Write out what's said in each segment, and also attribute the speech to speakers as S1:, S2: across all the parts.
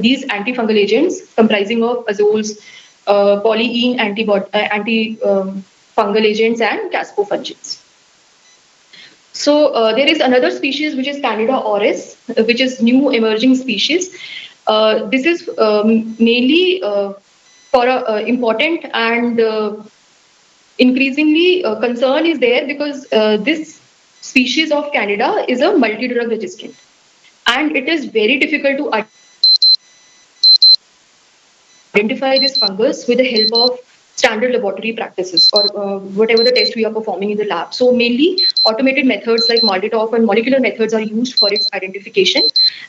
S1: these antifungal agents comprising of azoles, polyene anti-fungal agents, and caspofungins. So there is another species which is Candida auris, which is new emerging species. This is mainly for important and increasingly concern is there because this species of Candida is a multi-drug resistant, and it is very difficult to identify this fungus with the help of standard laboratory practices or whatever the test we are performing in the lab. So mainly automated methods like MALDI-TOF and molecular methods are used for its identification,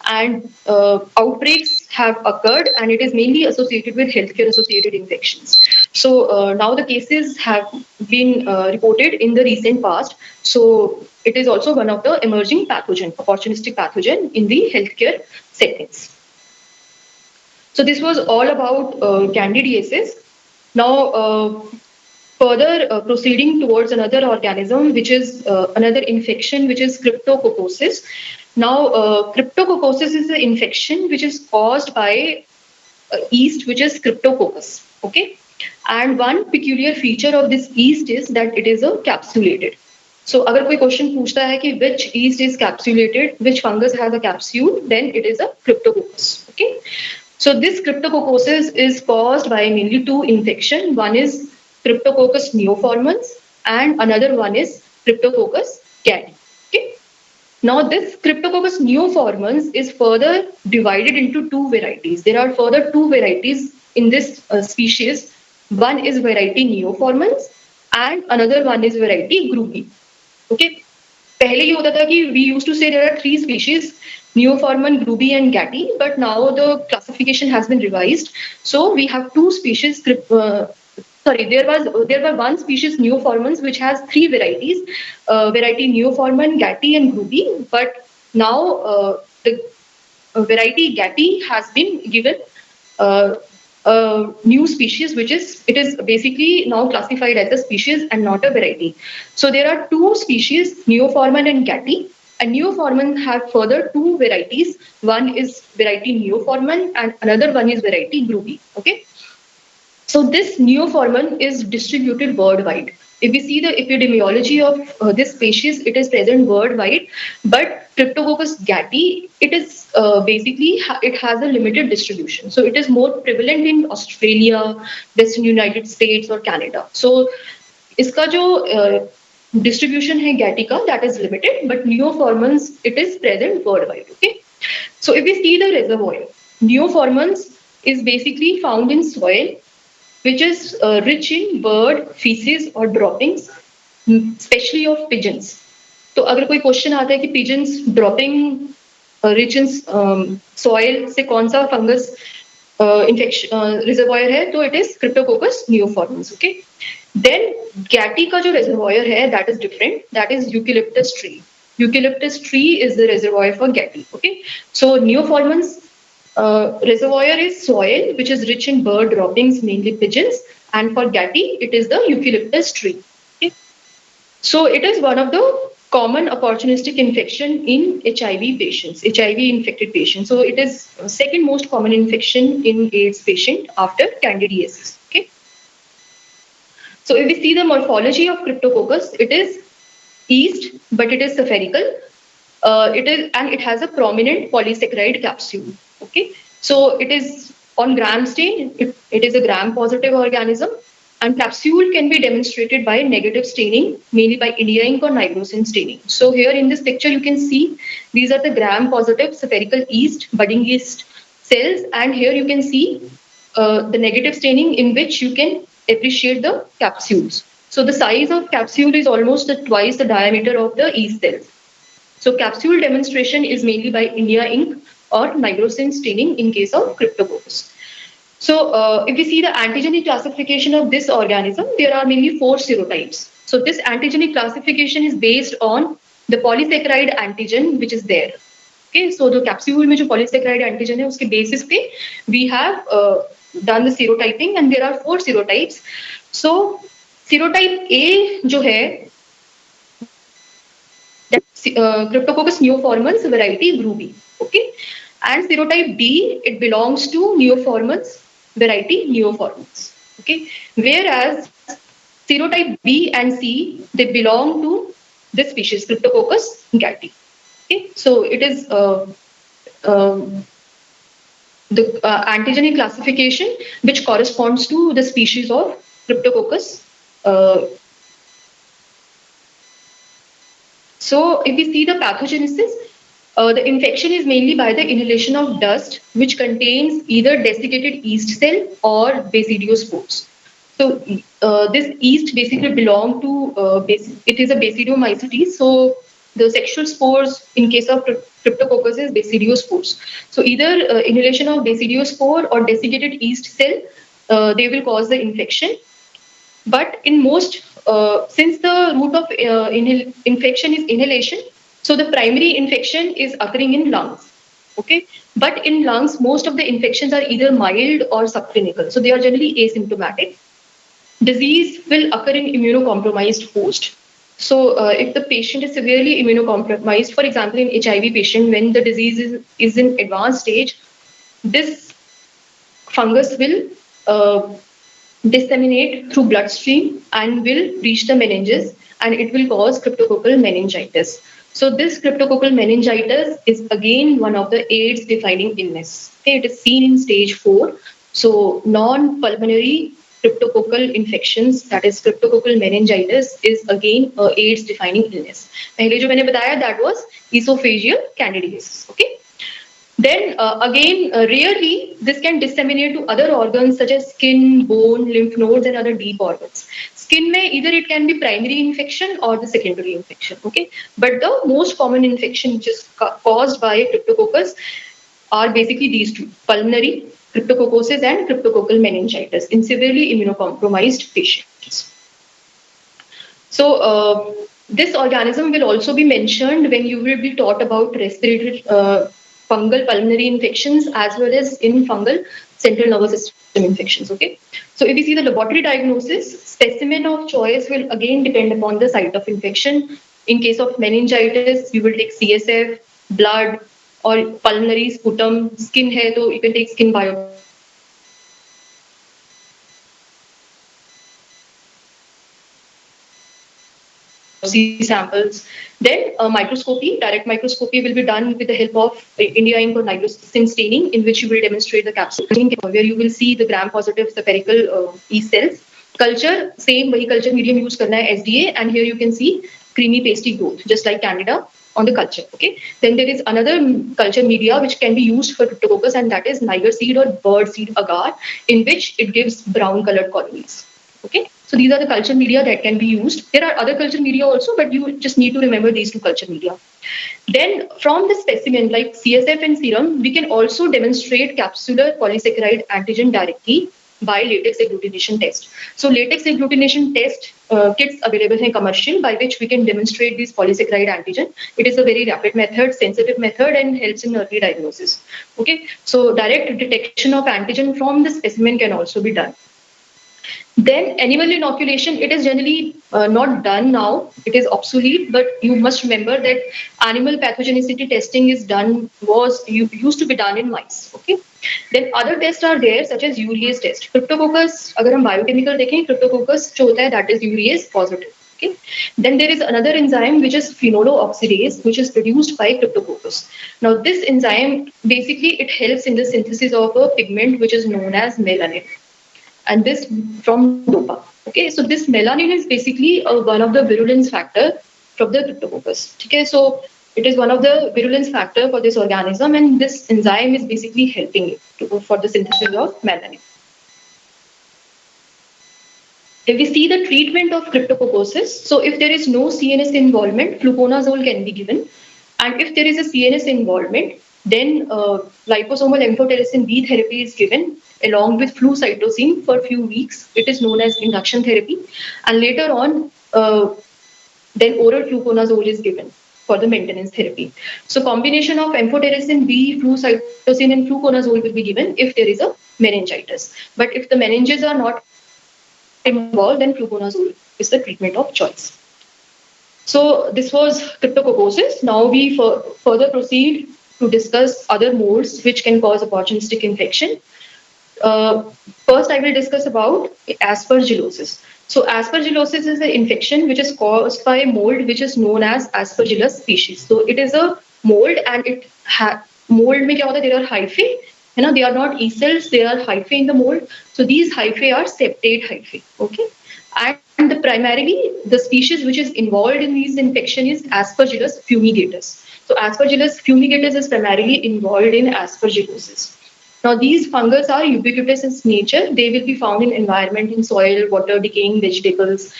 S1: and outbreaks have occurred, and it is mainly associated with healthcare associated infections. So now the cases have been reported in the recent past. So it is also one of the emerging pathogen, opportunistic pathogen in the healthcare settings. So this was all about candidiasis. Now, further proceeding towards another organism, which is another infection, which is cryptococcosis. Now, cryptococcosis is an infection which is caused by yeast, which is Cryptococcus. Okay, and one peculiar feature of this yeast is that it is a capsulated. So, अगर कोई question पूछता है कि which yeast is capsulated, which fungus has a capsule, then it is a Cryptococcus. Okay. So this cryptococcosis is caused by mainly two infections. One is Cryptococcus neoformans and another one is Cryptococcus gattii. Okay. Now this Cryptococcus neoformans is further divided into two varieties. There are further two varieties in this species. One is variety neoformans and another one is variety grubi. Okay. पहले ये होता था कि we used to say there are three species, Neoforman, Grubi, and Gattii, but now the classification has been revised. So we have two species. There were one species Neoformans which has three varieties, variety Neoforman, Gattii, and Grubi. But now the variety Gattii has been given a new species, which is basically now classified as a species and not a variety. So there are two species, Neoforman and Gattii. And Neoforman have further two varieties. One is variety Neoforman and another one is variety Grubi. Okay. So this Neoforman is distributed worldwide. If we see the epidemiology of this species, it is present worldwide. But Cryptococcus gattii, it is basically it has a limited distribution. So it is more prevalent in Australia, Western United States, or Canada. So इसका जो distribution है Gattii का, that is limited, but Neoformans, it is present worldwide. Okay. So if we see the reservoir, Neoformans is basically found in soil which is rich in bird feces or droppings, especially of pigeons. तो अगर कोई question आता है कि pigeons dropping rich in soil से कौन सा fungus infection reservoir है, तो it is Cryptococcus neoformans. Okay. Then Gattii का जो reservoir है, that is different. That is eucalyptus tree. Eucalyptus tree is the reservoir for Gattii. Okay. So neoformans reservoir is soil which is rich in bird droppings, mainly pigeons, and for Gattii it is the eucalyptus tree. Okay. So it is one of the common opportunistic infection in HIV patients, HIV infected patients. So it is second most common infection in AIDS patient after candidiasis. Okay. So if we see the morphology of Cryptococcus, it is yeast, but it is spherical. It has a prominent polysaccharide capsule. Okay, so it is on gram stain. It is a gram-positive organism, and capsule can be demonstrated by negative staining, mainly by India ink or nigrosin staining. So here in this picture, you can see these are the gram-positive spherical yeast, budding yeast cells, and here you can see the negative staining in which you can appreciate the capsules. So the size of capsule is almost twice the diameter of the yeast cells. So capsule demonstration is mainly by India ink or nigrosin staining in case of Cryptococcus. So if we see the antigenic classification of this organism, there are mainly 4 serotypes. So this antigenic classification is based on the polysaccharide antigen which is there. Okay, so the capsule में जो polysaccharide antigen है उसके basis पे we have done the serotyping and there are 4 serotypes. So serotype A जो है Cryptococcus neoformans variety Grubi. Okay, And serotype B, it belongs to Neoformans, variety Neoformans. Okay, whereas serotype B and C, they belong to this species, Cryptococcus gattii. Okay, so it is um, the antigenic classification which corresponds to the species of Cryptococcus. Uh, so if we see the pathogenesis, the infection is mainly by the inhalation of dust which contains either desiccated yeast cell or basidiospores. So this yeast basically belong to, it is a basidiomycetes. So the sexual spores in case of Cryptococcus is basidiospores. So either inhalation of basidiospore or desiccated yeast cell, they will cause the infection. But in most, since the root of infection is inhalation, so the primary infection is occurring in lungs. Okay, but in lungs, most of the infections are either mild or subclinical, so they are generally asymptomatic. Disease will occur in immunocompromised host. So, if the patient is severely immunocompromised, for example, in HIV patient, when the disease is in advanced stage, this fungus will disseminate through bloodstream and will reach the meninges, and it will cause cryptococcal meningitis. So this cryptococcal meningitis is again one of the AIDS defining illness. Okay, it is seen in stage 4. So non-pulmonary cryptococcal infections, that is cryptococcal meningitis, is again a AIDS defining illness. पहले जो मैंने बताया that was esophageal candidiasis. Okay. Then again, rarely this can disseminate to other organs such as skin, bone, lymph nodes, and other deep organs. Skin may either it can be primary infection or the secondary infection. Okay, but the most common infection which is caused by cryptococcus are basically these two: pulmonary cryptococcosis and cryptococcal meningitis in severely immunocompromised patients. So this organism will also be mentioned when you will be taught about respiratory fungal pulmonary infections as well as in fungal central nervous system infections. Okay. So if we see the laboratory diagnosis, specimen of choice will again depend upon the site of infection. In case of meningitis, you will take CSF, blood, or pulmonary sputum. Skin hai, so you can take skin biopsy samples. Then microscopy, direct microscopy will be done with the help of India Ink or nigrosin staining, in which you will demonstrate the capsule, where you will see the gram-positive spherical yeast cells. Culture, same वही culture medium use करना है SDA, and here you can see creamy pasty growth, just like Candida on the culture. Okay. Then there is another culture media which can be used for Cryptococcus, and that is Niger seed or bird seed agar, in which it gives brown colored colonies. Okay. So these are the culture media that can be used. There are other culture media also, but you just need to remember these two culture media. Then from the specimen like CSF and serum, we can also demonstrate capsular polysaccharide antigen directly by latex agglutination test. So latex agglutination test kits available in commercial by which we can demonstrate this polysaccharide antigen. It is a very rapid method, sensitive method, and helps in early diagnosis. Okay, so direct detection of antigen from the specimen can also be done. Then animal inoculation, it is generally not done now. It is obsolete, but you must remember that animal pathogenicity testing is done, used to be done in mice. Okay. Then other tests are there such as urease test. Cryptococcus, अगर हम biochemical देखें, Cryptococcus जो होता है that is urease positive. Okay. Then there is another enzyme which is phenoloxidase, which is produced by Cryptococcus. Now this enzyme basically it helps in the synthesis of a pigment which is known as melanin, and this from DOPA. Okay, so this melanin is basically one of the virulence factor from the Cryptococcus. Okay, so it is one of the virulence factor for this organism, and this enzyme is basically helping it for the synthesis of melanin. If we see the treatment of cryptococcosis, so if there is no CNS involvement, fluconazole can be given. And if there is a CNS involvement, then liposomal amphotericin B therapy is given along with flucytosine for a few weeks. It is known as induction therapy. And later on, then oral fluconazole is given for the maintenance therapy. So combination of amphotericin B, flucytosine, and fluconazole will be given if there is a meningitis. But if the meninges are not involved, then fluconazole is the treatment of choice. So this was cryptococcosis. Now we further proceed to discuss other molds which can cause opportunistic infection. Uh, First, I will discuss about aspergillosis. So, aspergillosis is an infection which is caused by a mold which is known as Aspergillus species. So, it is a mold, and mold में क्या होता है? There are hyphae. They are not E cells; they are hyphae in the mold. So, these hyphae are septate hyphae. Okay, and primarily the species which is involved in these infection is Aspergillus fumigatus. So, Aspergillus fumigatus is primarily involved in aspergillosis. Now, these fungus are ubiquitous in nature. They will be found in environment, in soil, water, decaying vegetables.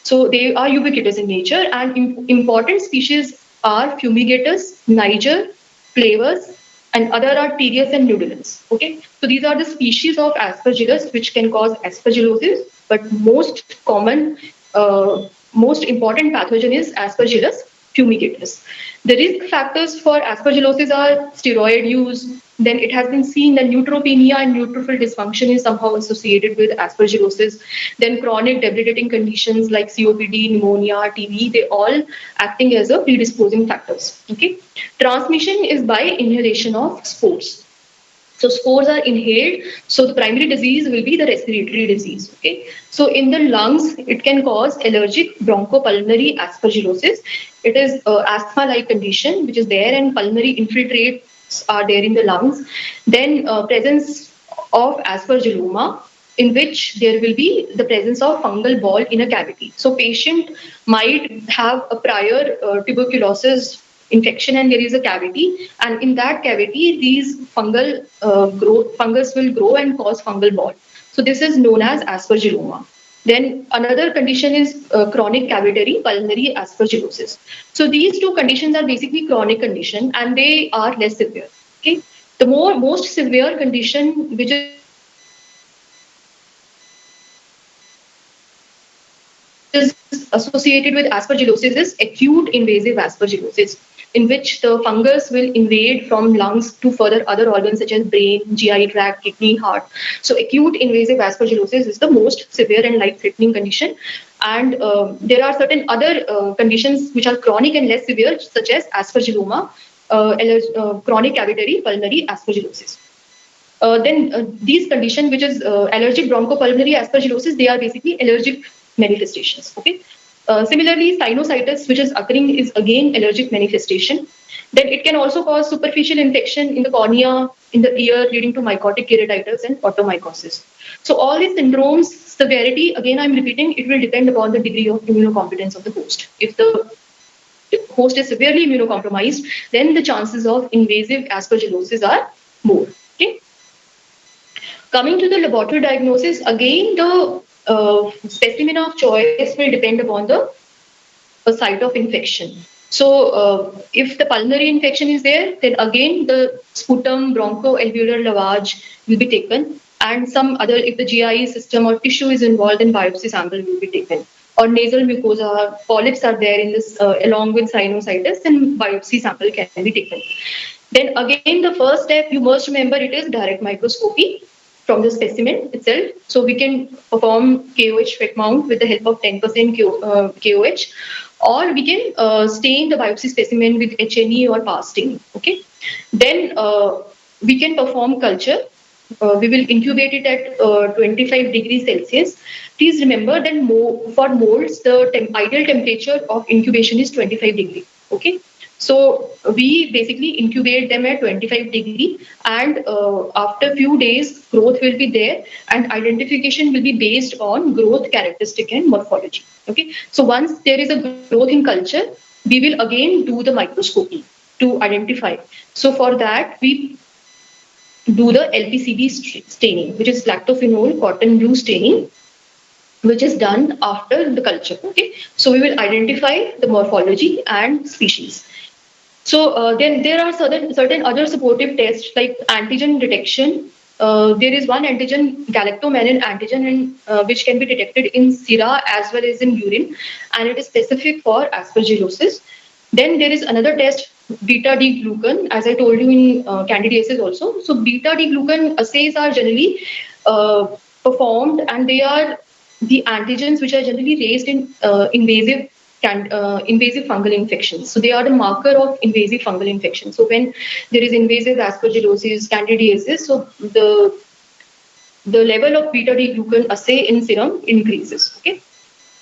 S1: So they are ubiquitous in nature, and important species are fumigatus, niger, flavus, and other are Tereus and nudulans. Okay, so these are the species of aspergillus which can cause aspergillosis, but most important pathogen is Aspergillus fumigatus. The risk factors for aspergillosis are steroid use. Then it has been seen that neutropenia and neutrophil dysfunction is somehow associated with aspergillosis. Then chronic debilitating conditions like COPD, pneumonia, TB, they all acting as a predisposing factors. Okay, transmission is by inhalation of spores. So spores are inhaled. So the primary disease will be the respiratory disease. Okay. So in the lungs, it can cause allergic bronchopulmonary aspergillosis. It is asthma-like condition which is there, and pulmonary infiltrates are there in the lungs. Then presence of aspergilloma, in which there will be the presence of fungal ball in a cavity. So patient might have a prior tuberculosis infection, and there is a cavity, and in that cavity these fungus will grow and cause fungal ball. So this is known as aspergilloma. Then another condition is chronic cavitary pulmonary aspergillosis. So these two conditions are basically chronic condition, and they are less severe. Okay, the most severe condition which is associated with aspergillosis is acute invasive aspergillosis, in which the fungus will invade from lungs to further other organs such as brain, GI tract, kidney, heart. So acute invasive aspergillosis is the most severe and life-threatening condition. And there are certain other conditions which are chronic and less severe, such as aspergilloma, chronic cavitary pulmonary aspergillosis. Then these conditions, which is allergic bronchopulmonary aspergillosis, they are basically allergic manifestations. Okay. Similarly, sinusitis, which is occurring, is again allergic manifestation. Then it can also cause superficial infection in the cornea, in the ear, leading to mycotic keratitis and automycosis. So all these syndromes, severity, again I'm repeating, it will depend upon the degree of immunocompetence of the host. If the host is severely immunocompromised, then the chances of invasive aspergillosis are more. Okay. Coming to the laboratory diagnosis, again the specimen of choice will depend upon the site of infection. So, if the pulmonary infection is there, then again the sputum bronchoalveolar lavage will be taken, and some other, if the GI system or tissue is involved, then biopsy sample will be taken. Or nasal mucosa polyps are there in this, along with sinusitis, then biopsy sample can be taken. Then again, the first step you must remember, it is direct microscopy from the specimen itself. So we can perform KOH FET mount with the help of 10% KOH, or we can stain the biopsy specimen with HNE or PAS staining. Okay. Then we can perform culture. We will incubate it at 25 degrees Celsius. Please remember that for molds, the ideal temperature of incubation is 25 degrees. Okay. So we basically incubate them at 25 degree, and after a few days, growth will be there, and identification will be based on growth characteristic and morphology. Okay. So once there is a growth in culture, we will again do the microscopy to identify. So for that, we do the LPCB staining, which is lactophenol cotton blue staining, which is done after the culture. Okay. So we will identify the morphology and species. So then there are certain other supportive tests like antigen detection. There is one antigen, galactomannan antigen, which can be detected in sera as well as in urine, and it is specific for aspergillosis. Then there is another test, beta D glucan, as I told you in candidiasis also. So beta D glucan assays are generally performed, and they are the antigens which are generally raised in invasive invasive fungal infections. So they are the marker of invasive fungal infection. So when there is invasive aspergillosis, candidiasis, so the level of beta D glucan assay in serum increases. Okay.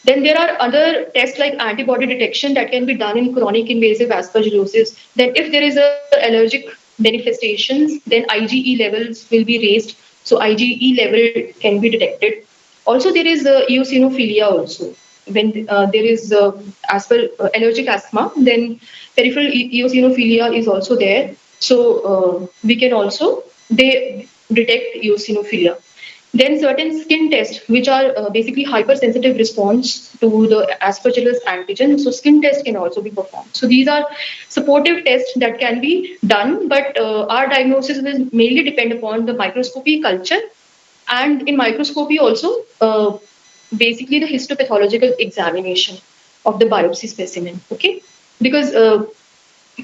S1: Then there are other tests like antibody detection that can be done in chronic invasive aspergillosis. Then if there is a allergic manifestations, then IgE levels will be raised. So IgE level can be detected. Also, there is eosinophilia also. When there is allergic asthma, then peripheral eosinophilia is also there. So we can also they detect eosinophilia. Then certain skin tests, which are basically hypersensitive response to the aspergillus antigen. So skin tests can also be performed. So these are supportive tests that can be done, but our diagnosis will mainly depend upon the microscopy culture, and in microscopy also, basically the histopathological examination of the biopsy specimen. Okay, because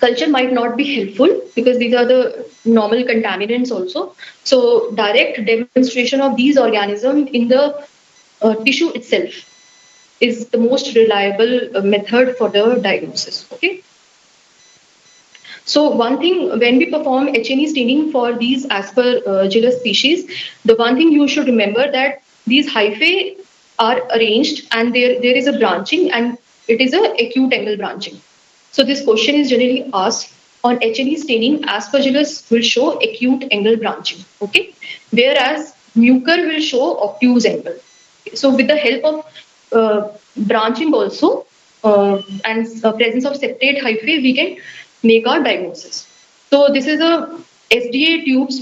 S1: culture might not be helpful because these are the normal contaminants also. So direct demonstration of these organisms in the tissue itself is the most reliable method for the diagnosis. Okay. So one thing, when we perform H&E staining for these Aspergillus species, the one thing you should remember that these hyphae are arranged and there is a branching, and it is a acute angle branching. So this question is generally asked on H&E staining. Aspergillus will show acute angle branching, okay, whereas Mucor will show obtuse angle. So with the help of branching also and presence of septate hyphae, we can make our diagnosis. So this is a SDA tubes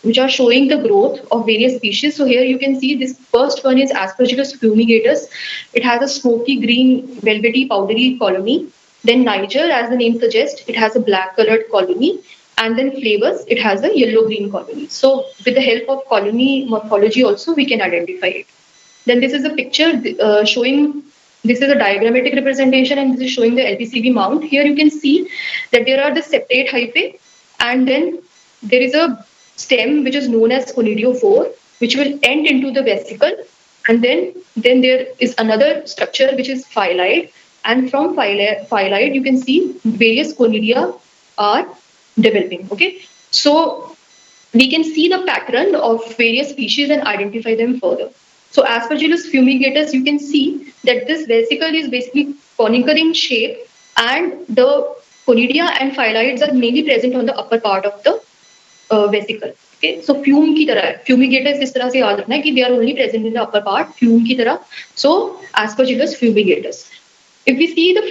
S1: which are showing the growth of various species. So here you can see this first one is Aspergillus fumigatus. It has a smoky green, velvety, powdery colony. Then Niger, as the name suggests, it has a black colored colony. And then Flavus, it has a yellow-green colony. So with the help of colony morphology also, we can identify it. Then this is a picture showing, this is a diagrammatic representation, and this is showing the LPCB mount. Here you can see that there are the septate hyphae, and then there is a stem which is known as conidiophore, which will end into the vesicle, and then there is another structure which is phyllide, and from phyllide you can see various conidia are developing. Okay, so we can see the pattern of various species and identify them further. So Aspergillus fumigatus, you can see that this vesicle is basically conical in shape, and the conidia and phyllides are mainly present on the upper part of the vesicle. Okay, so fume की तरह है, fumigatus इस तरह से याद रखना है कि they are only present in the upper part, fume की तरह. So Aspergillus fumigatus. If we see the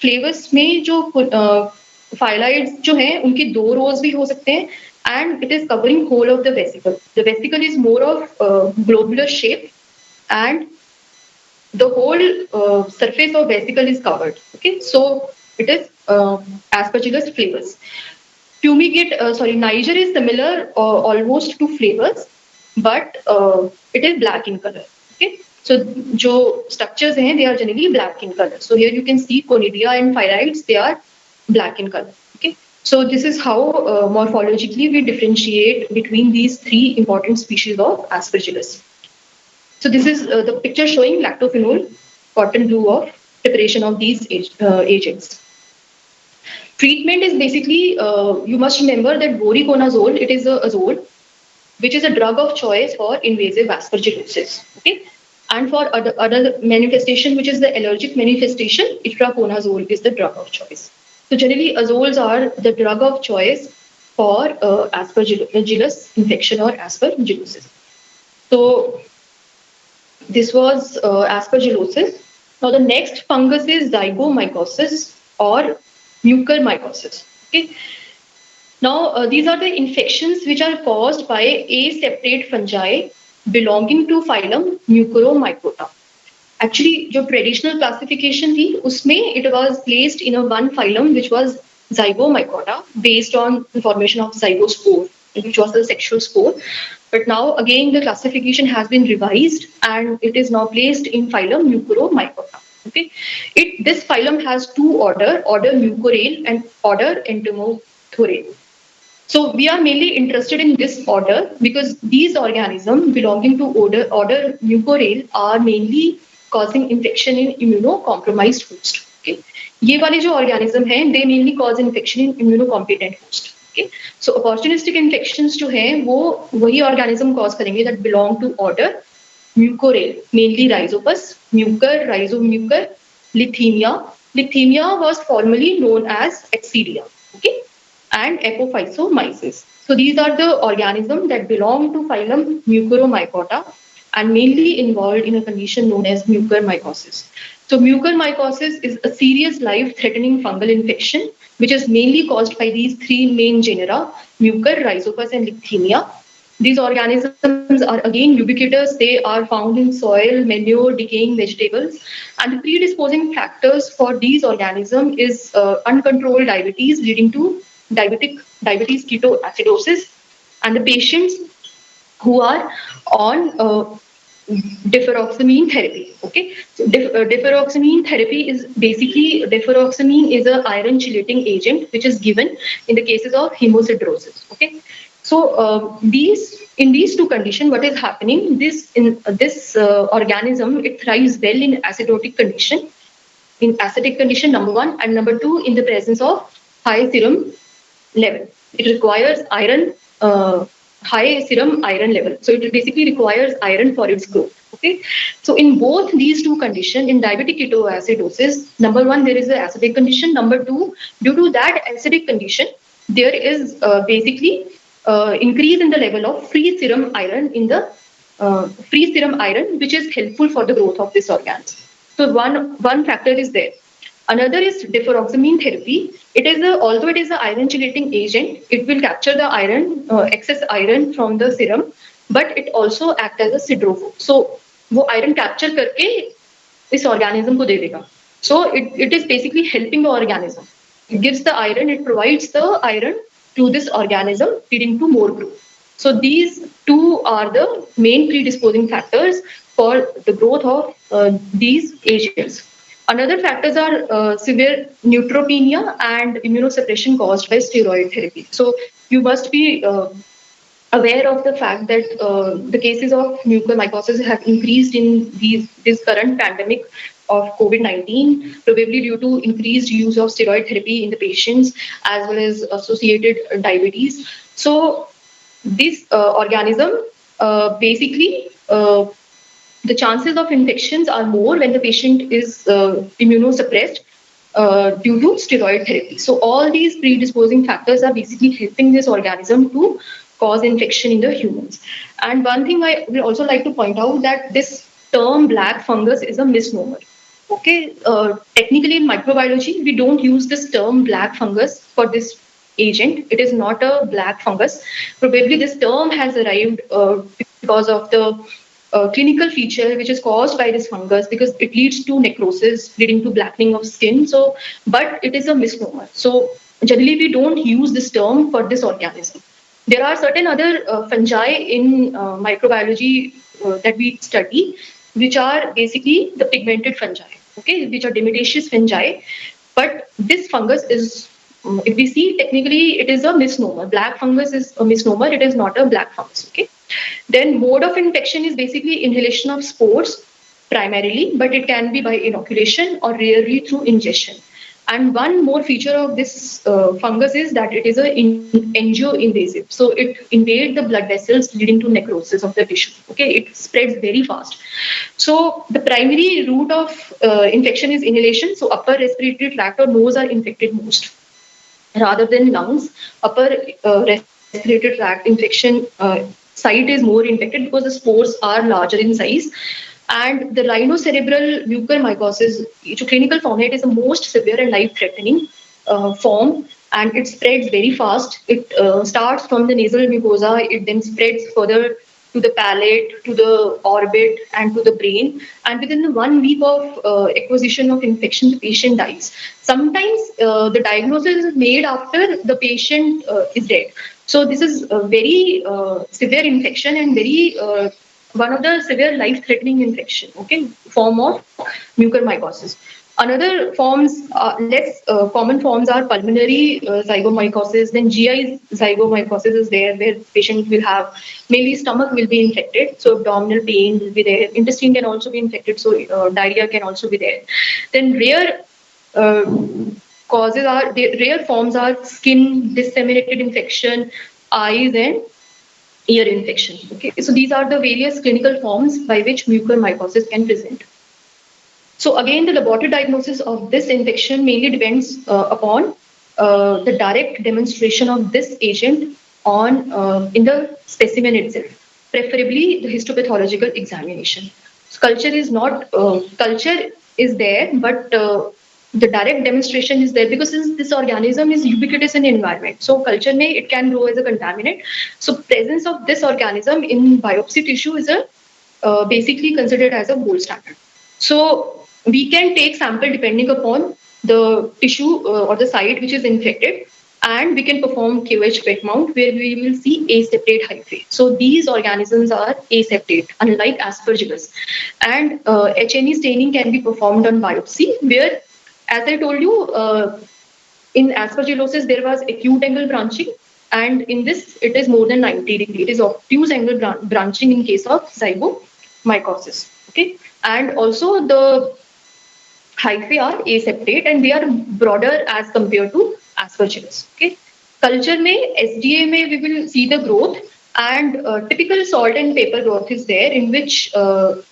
S1: flavors में जो phyllides जो हैं उनकी दो rows भी हो सकते हैं, and it is covering whole of the vesicle. The vesicle is more of globular shape, and the whole surface of vesicle is covered. Okay, so it is Aspergillus flavus. Niger is similar almost to flavors, but it is black in color. Okay, so jo structures hain, they are generally black in color. So here you can see conidia and phyllides, they are black in color. Okay, so this is how morphologically we differentiate between these three important species of Aspergillus. So this is the picture showing lactophenol, cotton blue of preparation of these agents. Treatment is basically, you must remember that voriconazole, it is a azole, which is a drug of choice for invasive aspergillosis. Okay, and for other manifestation, which is the allergic manifestation, itraconazole is the drug of choice. So generally, azoles are the drug of choice for aspergillus infection or aspergillosis. So this was aspergillosis. Now the next fungus is zygomycosis or mucormycosis. Okay. Now these are the infections which are caused by aseptate fungi belonging to phylum Mucoromycota. Actually, जो traditional classification थी, उसमें it was placed in a one phylum which was Zygomycota based on the formation of zygospore, which was the sexual spore. But now again the classification has been revised and it is now placed in phylum Mucoromycota. Okay, this phylum has two order Mucorale and order Entomothorale. So we are mainly interested in this order because these organisms belonging to order Mucorale are mainly causing infection in immunocompromised host. Okay, ये वाले जो organism हैं, they mainly cause infection in immunocompetent host. Okay, so opportunistic infections जो हैं वो वही organism cause करेंगे that belong to order Mucorale, mainly Rhizopus, Mucor, Rhizomucor, Lithemia. Lithemia was formerly known as Excedia. Okay, and Apophysomyces. So these are the organisms that belong to phylum Mucoromycota and mainly involved in a condition known as mucormycosis. So mucormycosis is a serious life-threatening fungal infection which is mainly caused by these three main genera, Mucor, Rhizopus and Lithemia. These organisms are again ubiquitous. They are found in soil, manure, decaying vegetables. And the predisposing factors for these organisms is uncontrolled diabetes leading to diabetes ketoacidosis, and the patients who are on deferoxamine therapy. Okay, so deferoxamine therapy is basically deferoxamine is an iron chelating agent which is given in the cases of hemosiderosis. Okay, so in these two conditions, what is happening? This organism, it thrives well in acidotic condition. In acidic condition, number one, and number two, in the presence of high serum level. It requires iron, high serum iron level. So it basically requires iron for its growth. Okay. So in both these two conditions, in diabetic ketoacidosis, number one, there is an acidic condition. Number two, due to that acidic condition, there is basically increase in the level of free serum iron in the free serum iron, which is helpful for the growth of this organ. So one factor is there. Another is deferoxamine therapy. It is although it is an iron chelating agent, it will capture the iron, excess iron from the serum, but it also acts as a siderophobe. So वो iron capture करके इस organism को दे देगा. So it is basically helping the organism. It gives the iron, it provides the iron to this organism, leading to more growth. So these two are the main predisposing factors for the growth of these agents. Another factors are severe neutropenia and immunosuppression caused by steroid therapy. So you must be aware of the fact that the cases of mucormycosis have increased in this current pandemic of COVID-19, probably due to increased use of steroid therapy in the patients as well as associated diabetes. So this organism basically the chances of infections are more when the patient is immunosuppressed due to steroid therapy. So all these predisposing factors are basically helping this organism to cause infection in the humans. And one thing I will also like to point out that this term black fungus is a misnomer. Okay, technically in microbiology, we don't use this term black fungus for this agent. It is not a black fungus. Probably this term has arrived because of the clinical feature which is caused by this fungus, because it leads to necrosis leading to blackening of skin. So, but it is a misnomer. So generally we don't use this term for this organism. There are certain other fungi in microbiology that we study, which are basically the pigmented fungi, okay, which are dimetaceous fungi. But this fungus is, if we see technically, it is a misnomer. Black fungus is a misnomer. It is not a black fungus, okay. Then mode of infection is basically inhalation of spores primarily, but it can be by inoculation or rarely through ingestion. And one more feature of this fungus is that it is an angioinvasive. So it invades the blood vessels leading to necrosis of the tissue. Okay, it spreads very fast. So the primary route of infection is inhalation. So upper respiratory tract or nose are infected most rather than lungs. Upper respiratory tract infection site is more infected because the spores are larger in size. And the rhinocerebral mucormycosis, clinical form, it is the most severe and life-threatening form, and it spreads very fast. It starts from the nasal mucosa, it then spreads further to the palate, to the orbit, and to the brain. And within the 1 week of acquisition of infection, the patient dies. Sometimes the diagnosis is made after the patient is dead. So this is a very severe infection and very one of the severe life-threatening infection, okay, form of mucormycosis. Another forms, less common forms are pulmonary zygomycosis, then GI zygomycosis is there where patient will have, mainly stomach will be infected, so abdominal pain will be there, intestine can also be infected, so diarrhea can also be there. Then uh, rare forms are skin disseminated infection, eyes and ear infection. Okay, so these are the various clinical forms by which mucormycosis can present. So again, the laboratory diagnosis of this infection mainly depends upon the direct demonstration of this agent on in the specimen itself, preferably the histopathological examination. So culture is there, but the direct demonstration is there because this organism is ubiquitous in the environment. So culture may it can grow as a contaminant. So presence of this organism in biopsy tissue is a basically considered as a gold standard. So we can take sample depending upon the tissue or the site which is infected, and we can perform QH pet mount where we will see aseptate hyphae. So these organisms are aseptate, unlike aspergillus. And H&E staining can be performed on biopsy, where, as I told you, in aspergillosis there was acute angle branching, and in this it is more than 90 degree. It is obtuse angle branching in case of zygomycosis. Okay, and also the hyphae are aseptate and they are broader as compared to aspergillus. Okay, culture may SDA may we will see the growth, and typical salt and pepper growth is there in which the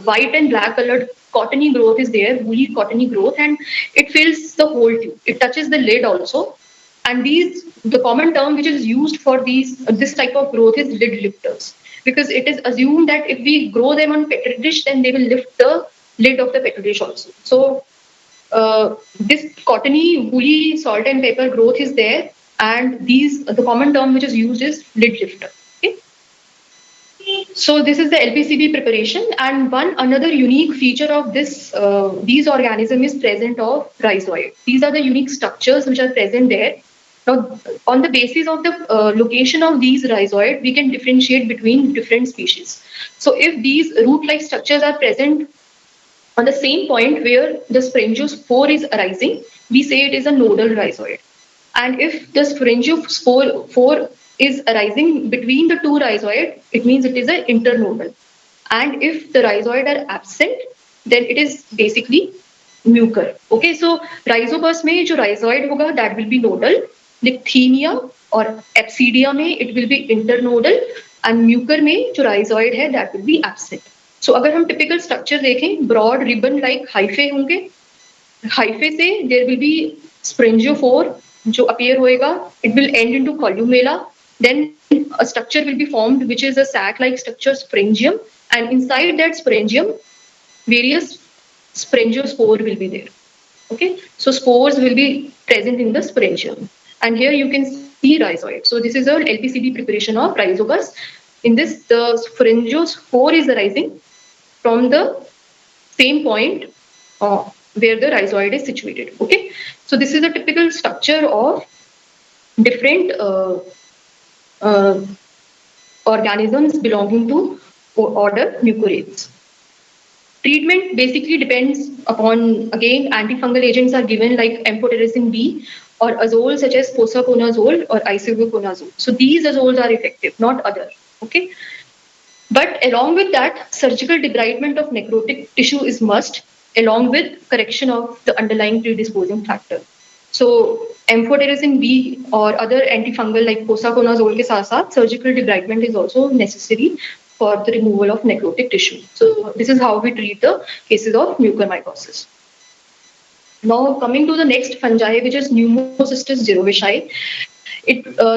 S1: white and black colored cottony growth is there, woolly cottony growth, and it fills the whole tube. It touches the lid also. And the common term which is used for this type of growth is lid lifters, because it is assumed that if we grow them on petri dish, then they will lift the lid of the petri dish also. So this cottony, woolly, salt and pepper growth is there, and the common term which is used is lid lifter. Okay? So this is the LPCB preparation, and one another unique feature of these organism is present of rhizoid. These are the unique structures which are present there. Now, on the basis of the location of these rhizoid, we can differentiate between different species. So if these root-like structures are present on the same point where the sporangiospore is arising, we say it is a nodal rhizoid. And if the sporangiospore is arising between the two rhizoid, it means it is an internodal. And if the rhizoid are absent, then it is basically mucor. Okay, so rhizobus में जो rhizoid होगा, that will be nodal. Leuthemia or Absidia में it will be internodal, and mucor में जो rhizoid है, that will be absent. So अगर हम typical structure देखें, broad ribbon like hyphae होंगे, hyphae से there will be sporangiophore जो appear होएगा, it will end into columella, then a structure will be formed which is a sac-like structure, sporangium, and inside that sporangium various sporangiospore will be there. Okay, so spores will be present in the sporangium, and here you can see rhizoid. So this is a LPCB preparation of rhizobus. In this, the sporangiospore is arising from the same point where the rhizoid is situated. Okay, so this is a typical structure of different organisms belonging to order Mucorales. Treatment basically depends upon, again, antifungal agents are given like amphotericin B or azoles such as posaconazole or isavuconazole. So these azoles are effective, not other. Okay. But along with that, surgical debridement of necrotic tissue is must, along with correction of the underlying predisposing factor. So amphotericin B or other antifungal like posaconazole के साथ-साथ surgical debridement is also necessary for the removal of necrotic tissue. So this is how we treat the cases of mucormycosis. Now coming to the next fungi, which is Pneumocystis jirovecii.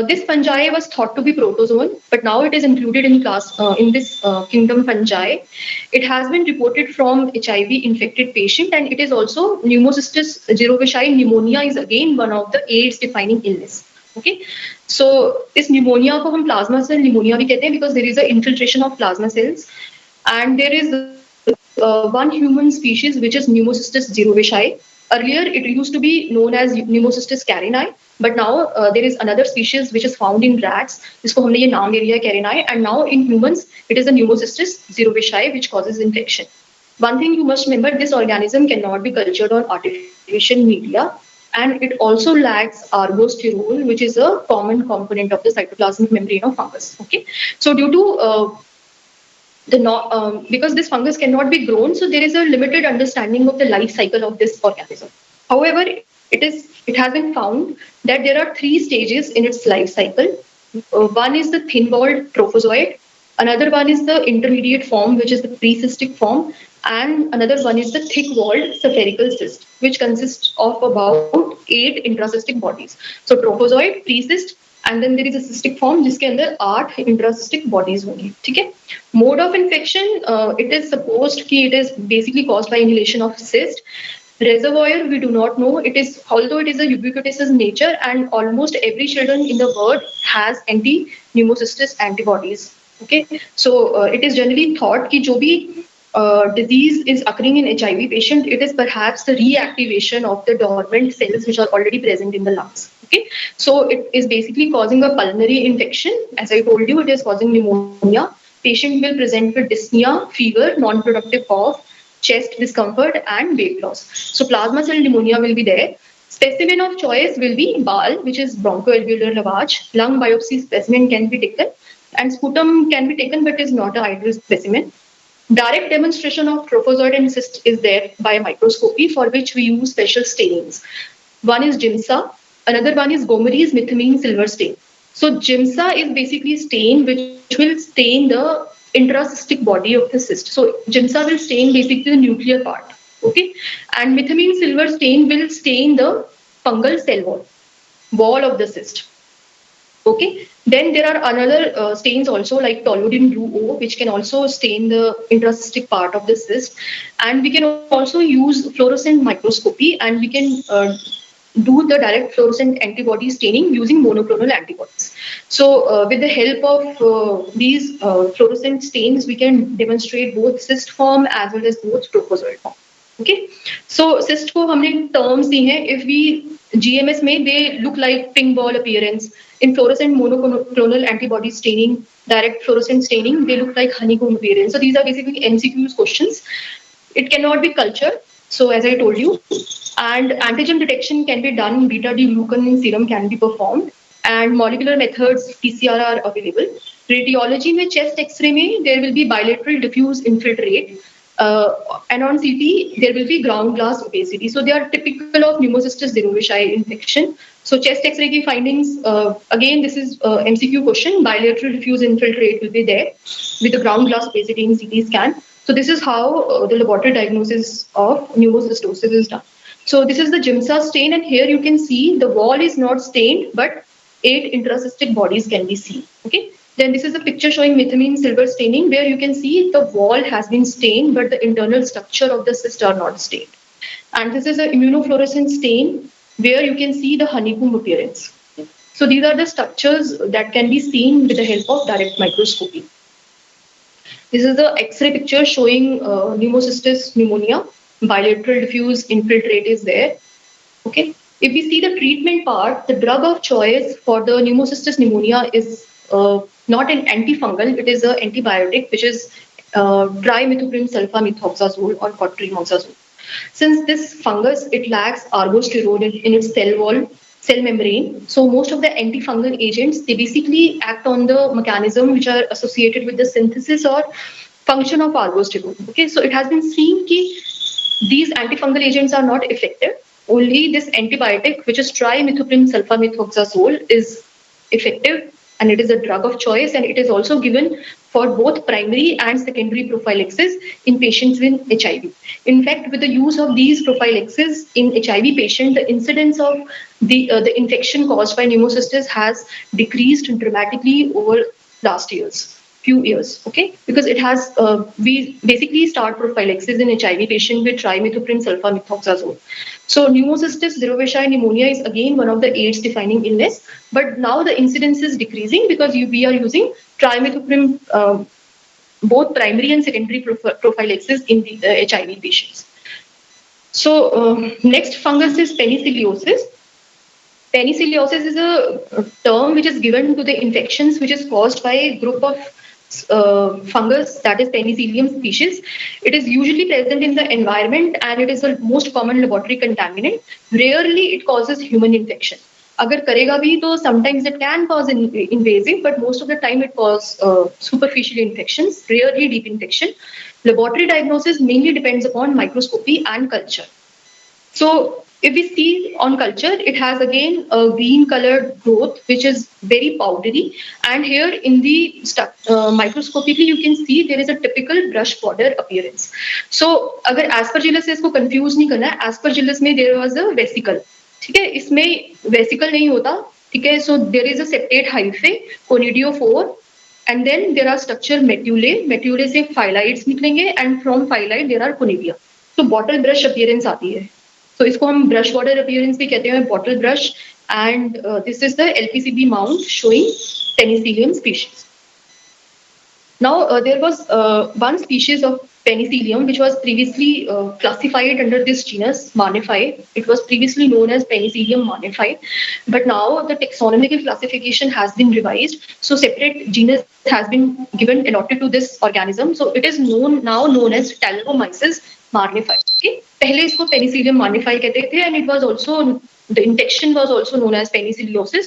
S1: This fungi was thought to be protozoan, but now it is included in this kingdom fungi. It has been reported from HIV infected patient, and it is also Pneumocystis jirovecii pneumonia is again one of the AIDS defining illness. Okay, so इस pneumonia को हम plasma cell pneumonia भी कहते हैं because there is a infiltration of plasma cells, and there is one human species which is Pneumocystis jirovecii. Earlier, it used to be known as Pneumocystis carinii, but now there is another species which is found in rats. जिसको हमने ये नाम दे दिया है carinii, and now in humans it is a Pneumocystis jirovecii which causes infection. One thing you must remember, this organism cannot be cultured on artificial media, and it also lacks ergosterol, which is a common component of the cytoplasmic membrane of fungus. Okay, so due to because this fungus cannot be grown, so there is a limited understanding of the life cycle of this organism. However, it has been found that there are three stages in its life cycle. One is the thin-walled trophozoite, another one is the intermediate form, which is the precystic form, and another one is the thick-walled spherical cyst, which consists of about 8 intracystic bodies. So trophozoite, precyst, and then there is a cystic form जिसके अंदर 8 intracystic bodies होंगी. ठीक है. Mode of infection, it is supposed कि it is basically caused by inhalation of cyst. Reservoir, we do not know. It is, although it is a ubiquitous in nature, and almost every children in the world has anti-pneumocystis antibodies. Okay, so it is generally thought कि जो भी disease is occurring in HIV patient, it is perhaps the reactivation of the dormant cells which are already present in the lungs. Okay, so it is basically causing a pulmonary infection. As I told you, it is causing pneumonia. Patient will present with dyspnea, fever, non-productive cough, chest discomfort, and weight loss. So plasma cell pneumonia will be there. Specimen of choice will be BAL, which is bronchoalveolar lavage. Lung biopsy specimen can be taken, and sputum can be taken, but is not an ideal specimen. Direct demonstration of trophozoite and cyst is there by microscopy, for which we use special stains. One is GIMSA, another one is Gomery's methamine silver stain. So GIMSA is basically stain which will stain the intracystic body of the cyst. So GIMSA will stain basically the nuclear part. Okay, and methamine silver stain will stain the fungal cell wall of the cyst. Okay, then there are another stains also like toluidine blue O, which can also stain the intracystic part of the cyst. And we can also use fluorescent microscopy, and we can do the direct fluorescent antibody staining using monoclonal antibodies. So with the help of these fluorescent stains, we can demonstrate both cyst form as well as both trophozoite form. Okay, so cyst को हमने terms दी हैं. If we GMS में they look like pink ball appearance. In fluorescent monoclonal antibody staining, direct fluorescent staining, they look like honeycomb appearance. So these are basically MCQs questions. It cannot be cultured. So as I told you, and antigen detection can be done. Beta D glucan serum can be performed, and molecular methods PCR are available. Radiology में chest X-ray में there will be bilateral diffuse infiltrate. And on CT, there will be ground glass opacity. So they are typical of pneumocystis cerevisiae infection. So chest X-ray key findings, again, this is MCQ question. Bilateral diffuse infiltrate will be there with the ground glass opacity in CT scan. So this is how the laboratory diagnosis of pneumocystosis is done. So this is the GIMSA stain, and here you can see the wall is not stained, but 8 intracystic bodies can be seen. Okay. Then this is a picture showing methamine silver staining, where you can see the wall has been stained, but the internal structure of the cyst are not stained. And this is an immunofluorescent stain, where you can see the honeycomb appearance. So these are the structures that can be seen with the help of direct microscopy. This is the X-ray picture showing pneumocystis pneumonia. Bilateral diffuse infiltrate is there. Okay. If we see the treatment part, the drug of choice for the pneumocystis pneumonia is not an antifungal, it is an antibiotic, which is trimethoprim sulfamethoxazole or cotrimoxazole. Since this fungus, it lacks ergosterol in its cell membrane. So most of the antifungal agents, they basically act on the mechanism which are associated with the synthesis or function of ergosterol. Okay, so it has been seen that these antifungal agents are not effective. Only this antibiotic, which is trimethoprim sulfamethoxazole, is effective, and it is a drug of choice, and it is also given for both primary and secondary prophylaxis in patients with HIV. In fact, with the use of these prophylaxis in HIV patients, the incidence of the infection caused by pneumocystis has decreased dramatically over last few years. Okay, because it has we basically start prophylaxis in HIV patient with trimethoprim sulfamethoxazole. So pneumocystis cerevisiae pneumonia is again one of the AIDS defining illness, but now the incidence is decreasing because we are using trimethoprim both primary and secondary prophylaxis in the HIV patients. So next fungus is penicilliosis. Penicilliosis is a term which is given to the infections which is caused by a group of fungus, that is Penicillium species. It is usually present in the environment and it is the most common laboratory contaminant. Rarely it causes human infection. अगर करेगा भी तो sometimes it can cause invasive, but most of the time it causes superficial infections, rarely deep infection. Laboratory diagnosis mainly depends upon microscopy and culture. So if we see on culture, it has again a green colored growth, which is very powdery. And here in the microscopically, you can see there is a typical brush border appearance. So अगर aspergillus से इसको confuse नहीं करना है, aspergillus में there was a vesicle. ठीक है, इसमें vesicle नहीं होता. ठीक है, so there is a septate hyphae, conidiophore, and then there are structure medullae. Medullae से phyllaids निकलेंगे and from phyllide there are conidia. तो bottle brush appearance आती है. So इसको हम brush border appearance भी कहते हैं, bottle brush, and this is the LPCB mount showing Penicillium species. Now there was one species of Penicillium which was previously classified under this genus Marniferae. It was previously known as Penicillium marniferae, but now the taxonomical classification has been revised. So separate genus has been given allotted to this organism. So it is now known as Talaromyces marniferae. Okay, पहले इसको Penicillium marniferae कहते थे, and it was also, the infection was also known as penicilliosis,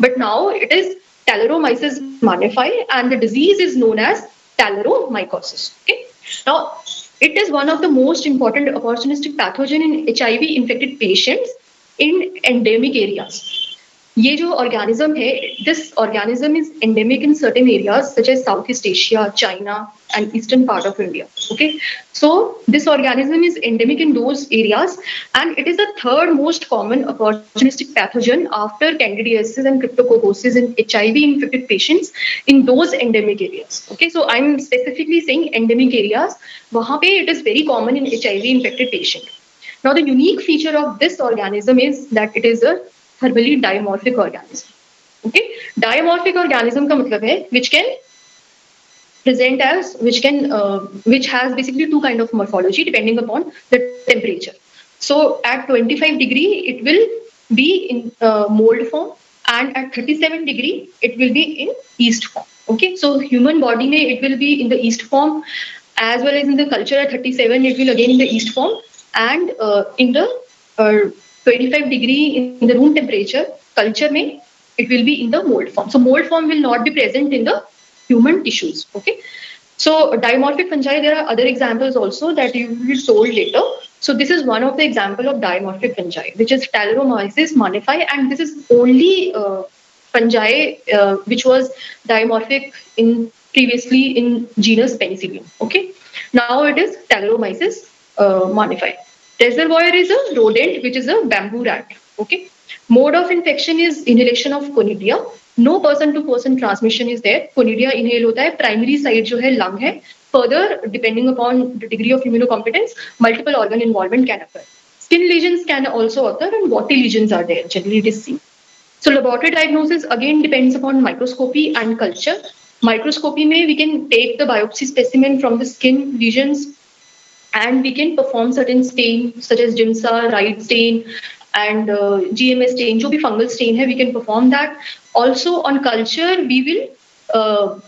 S1: but now it is Talaromyces marniferae, and the disease is known as Talaromycosis. Okay. Now, it is one of the most important opportunistic pathogen in HIV infected patients in endemic areas. ये जो organism है, this organism is endemic in certain areas such as Southeast Asia, China, and eastern part of India. Okay, so this organism is endemic in those areas, and it is the third most common opportunistic pathogen after candidiasis and cryptococcosis in HIV infected patients in those endemic areas. Okay, so I'm specifically saying endemic areas. वहाँ पे it is very common in HIV infected patient. Now the unique feature of this organism is that it is a thermally dimorphic organism. Okay, dimorphic organism का मतलब है which can present as, which has basically two kind of morphology depending upon the temperature. So at 25 degree it will be in mold form, and at 37 degree it will be in yeast form. Okay, so human body में it will be in the yeast form, as well as in the culture at 37 it will again in the yeast form, and in the 25 degree in the room temperature culture में it will be in the mold form. So mold form will not be present in the human tissues. Okay, so dimorphic fungi, there are other examples also that you will be told later. So this is one of the example of dimorphic fungi, which is Talaromyces marniferae, and this is only fungi which was dimorphic in previously in genus Penicillium. Okay, now it is Talaromyces marniferae. Reservoir is a rodent which is a bamboo rat. Okay, mode of infection is inhalation of conidia. No person to person transmission is there. Conidia inhale होता है. Primary site जो है lung है. Further, depending upon the degree of immunocompetence, multiple organ involvement can occur. Skin lesions can also occur, and watery lesions are there. Generally, it is seen. So laboratory diagnosis again depends upon microscopy and culture. Microscopy में we can take the biopsy specimen from the skin lesions, and we can perform certain stain such as Giemsa, Wright stain, and GMS stain, जो भी fungal stain है, we can perform that. Also on culture, we will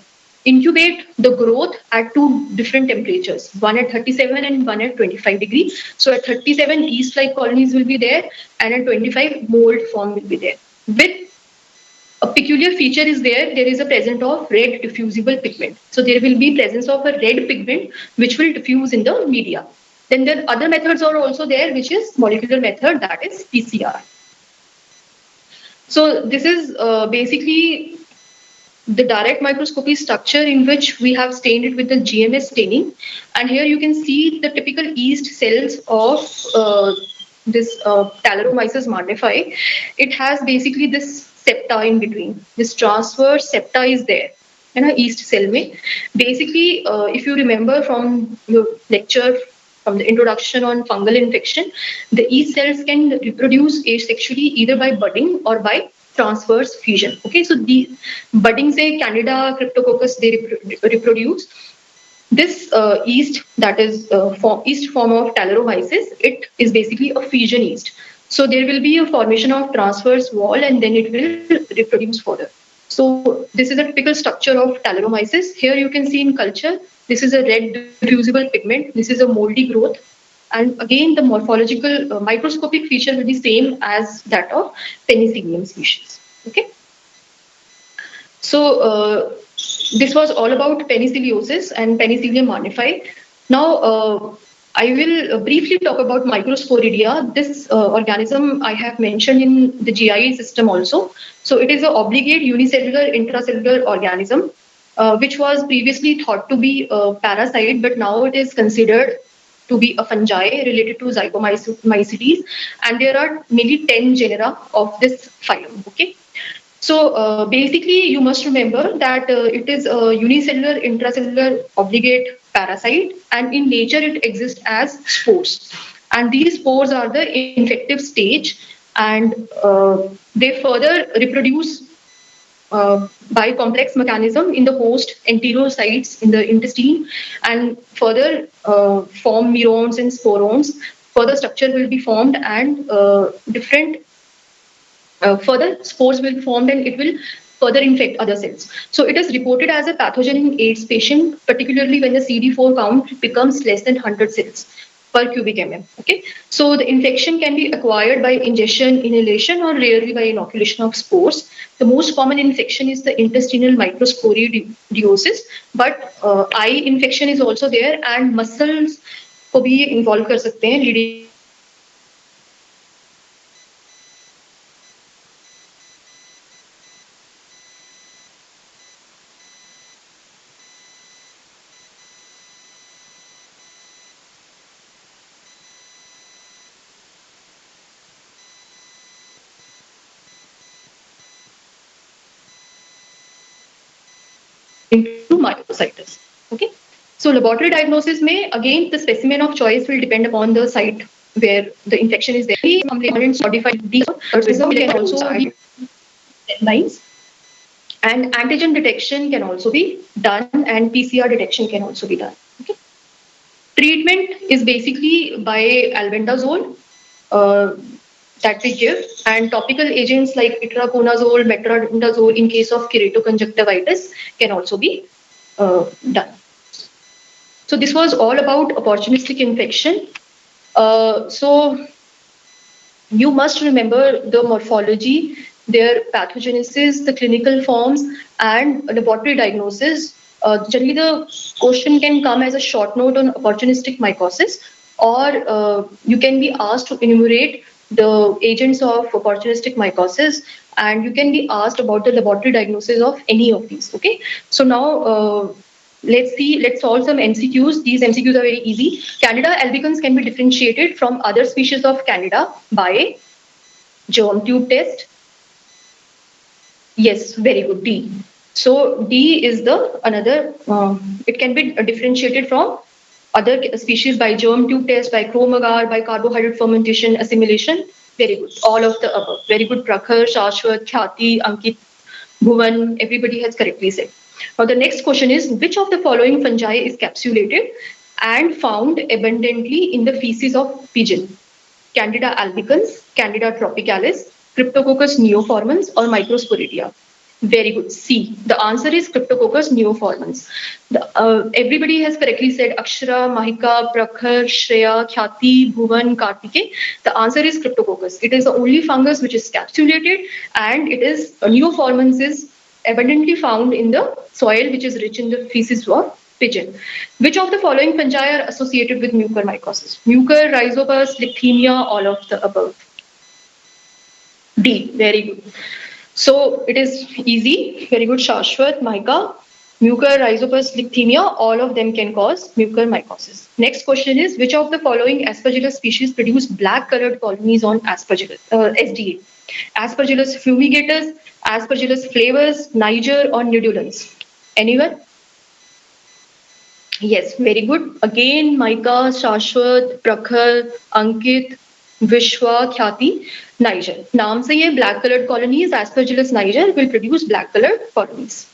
S1: incubate the growth at two different temperatures, one at 37 and one at 25 degrees. So at 37, yeast-like colonies will be there, and at 25, mold form will be there. With a peculiar feature is there is a presence of red diffusible pigment. So there will be presence of a red pigment which will diffuse in the media. Then there are other methods are also there, which is molecular method, that is PCR. So this is basically the direct microscopy structure in which we have stained it with the GMS staining. And here you can see the typical yeast cells of this Talaromyces marniferae. It has basically this septa in between. This transverse septa is there in a yeast cell में. Basically, if you remember from your lecture, from the introduction on fungal infection, the yeast cells can reproduce asexually either by budding or by transverse fusion. Okay, so the budding say Candida, Cryptococcus, they reproduce. This yeast, that is yeast form of Talaromyces, it is basically a fusion yeast. So there will be a formation of transverse wall, and then it will reproduce further. So this is a typical structure of Talaromyces. Here you can see in culture, this is a red diffusible pigment. This is a moldy growth. And again, the morphological microscopic feature will be same as that of Penicillium species. Okay. So this was all about penicilliosis and Penicillium marnifi. Now I will briefly talk about Microsporidia. This organism I have mentioned in the GI system also. So it is an obligate unicellular intracellular organism, which was previously thought to be a parasite, but now it is considered to be a fungi related to Zygomycetes, and there are maybe 10 genera of this phylum. Okay. So basically, you must remember that it is a unicellular intracellular obligate parasite, and in nature it exists as spores. And these spores are the infective stage, and they further reproduce by complex mechanism in the host enterocytes in the intestine, and further form merons and sporons. Further structure will be formed, and different further spores will be formed, and it will further infect other cells. So it is reported as a pathogen in AIDS patient, particularly when the CD4 count becomes less than 100 cells per cubic mm. Okay, so the infection can be acquired by ingestion, inhalation, or rarely by inoculation of spores. The most common infection is the intestinal microsporidiosis, but eye infection is also there, and muscles को भी involve कर सकते हैं, leading into myositis. Okay. So laboratory diagnosis may, again, the specimen of choice will depend upon the site where the infection is there. Some components modify these can also be lines, and antigen detection can also be done, and PCR detection can also be done. Okay. Treatment is basically by albendazole that we give, and topical agents like itraconazole, metronidazole in case of keratoconjunctivitis can also be done. So this was all about opportunistic infection. So you must remember the morphology, their pathogenesis, the clinical forms, and laboratory diagnosis. Generally, the question can come as a short note on opportunistic mycosis, or you can be asked to enumerate the agents of opportunistic mycosis, and you can be asked about the laboratory diagnosis of any of these. Okay, so now let's solve some MCQs. These MCQs are very easy. Candida albicans can be differentiated from other species of Candida by germ tube test. Yes, very good. D. So D is the another. It can be differentiated from other species by germ tube test, by chrome agar, by carbohydrate fermentation, assimilation. Very good. All of the above. Very good. Prakhar, Shashwat, Khyati, Ankit, Bhuvan. Everybody has correctly said. Now the next question is, which of the following fungi is capsulated and found abundantly in the feces of pigeon? Candida albicans, Candida tropicalis, Cryptococcus neoformans, or Microsporidia? Very good. C. The answer is Cryptococcus neoformans. Everybody has correctly said Akshara, Mahika, Prakhar, Shreya, Khyati, Bhuvan, Kartike. The answer is Cryptococcus. It is the only fungus which is capsulated, and it is neoformans is abundantly found in the soil which is rich in the feces of pigeon. Which of the following fungi are associated with mucormycosis? Mucor, Rhizopus, Lichthymia, all of the above. D. Very good. So it is easy. Very good. Shashwat, Mahika, Mucor, Rhizopus, Lichthymia, all of them can cause mucormycosis. Next question is, which of the following Aspergillus species produce black colored colonies on Aspergillus, SDA? Aspergillus fumigatus, Aspergillus flavus, Niger, or nudulans? Anyone? Yes, very good. Again, Maika, Shashwat, Prakhar, Ankit, Vishwa, Khyati, Niger. नाम से ये black colored colonies, Aspergillus niger, will produce black colored colonies.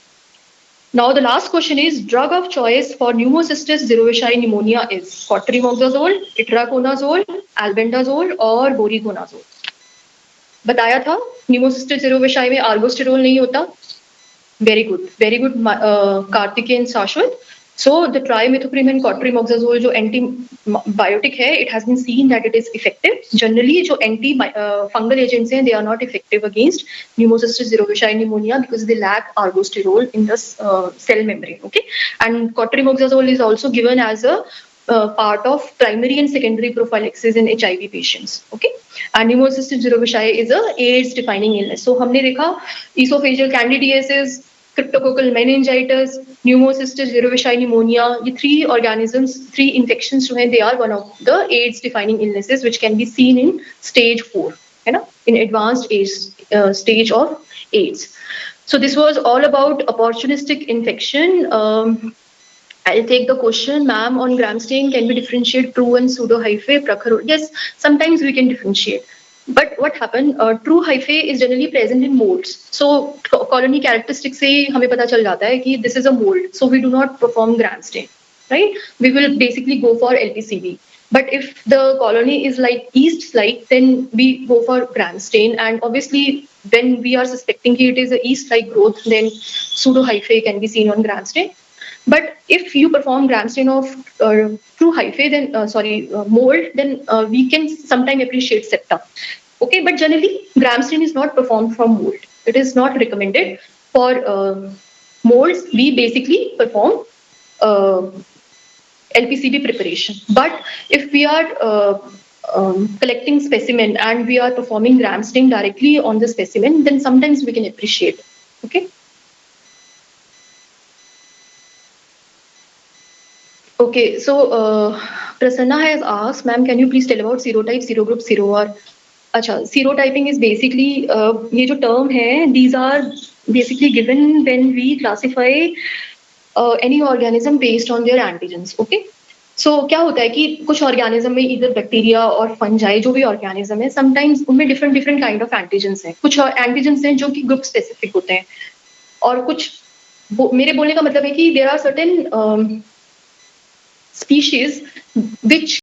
S1: Now the last question is, drug of choice for pneumocystis zerovicii pneumonia is cotrimoxazole, itraconazole, albendazole, or voriconazole? बताया था pneumocystis zerovicii में algosterol नहीं होता. Very good, Karthikeyan and Shashwat. So the trimethoprim and cotrimoxazole जो antibiotic है, it has been seen that it is effective. Generally जो anti fungal agents हैं, they are not effective against Pneumocystis jirovecii pneumonia because they lack ergosterol in the cell membrane. Okay, and cotrimoxazole is also given as a part of primary and secondary prophylaxis in HIV patients. Okay, and Pneumocystis jirovecii is a AIDS defining illness. So हमने देखा esophageal candidiasis, cryptococcal meningitis, Pneumocystis jirovecii pneumonia, ये three organisms, three infections जो हैं, they are one of the AIDS defining illnesses which can be seen in stage 4, है ना, in advanced age stage of AIDS. So this was all about opportunistic infection. I'll take the question, ma'am, on gram stain, can we differentiate true and pseudo hyphae, prakhar? Yes, sometimes we can differentiate. But what happened? True hyphae is generally present in molds. So colony characteristics से हमें पता चल जाता है कि this is a mold. So we do not perform gram stain, right? We will basically go for LPCB. But if the colony is like yeast-like, then we go for gram stain. And obviously, when we are suspecting it is a yeast-like growth, then pseudo hyphae can be seen on gram stain. But if you perform gram stain of true hyphae, then mold, then we can sometimes appreciate septa. Okay, but generally gram stain is not performed from mold. It is not recommended for molds. We basically perform LPCB preparation. But if we are collecting specimen and we are performing gram stain directly on the specimen, then sometimes we can appreciate. Okay. Okay, so Prasanna has asked, ma'am, can you please tell about serotype, serogroup, serovar? Acha, serotyping is basically ये जो term है, these are basically given when we classify any organism based on their antigens. Okay, so क्या होता है कि कुछ organism में either bacteria और fungi जो भी organism है, sometimes उनमें different kind of antigens हैं. कुछ antigens हैं जो कि group specific होते हैं, और कुछ मेरे बोलने का मतलब है कि there are certain species which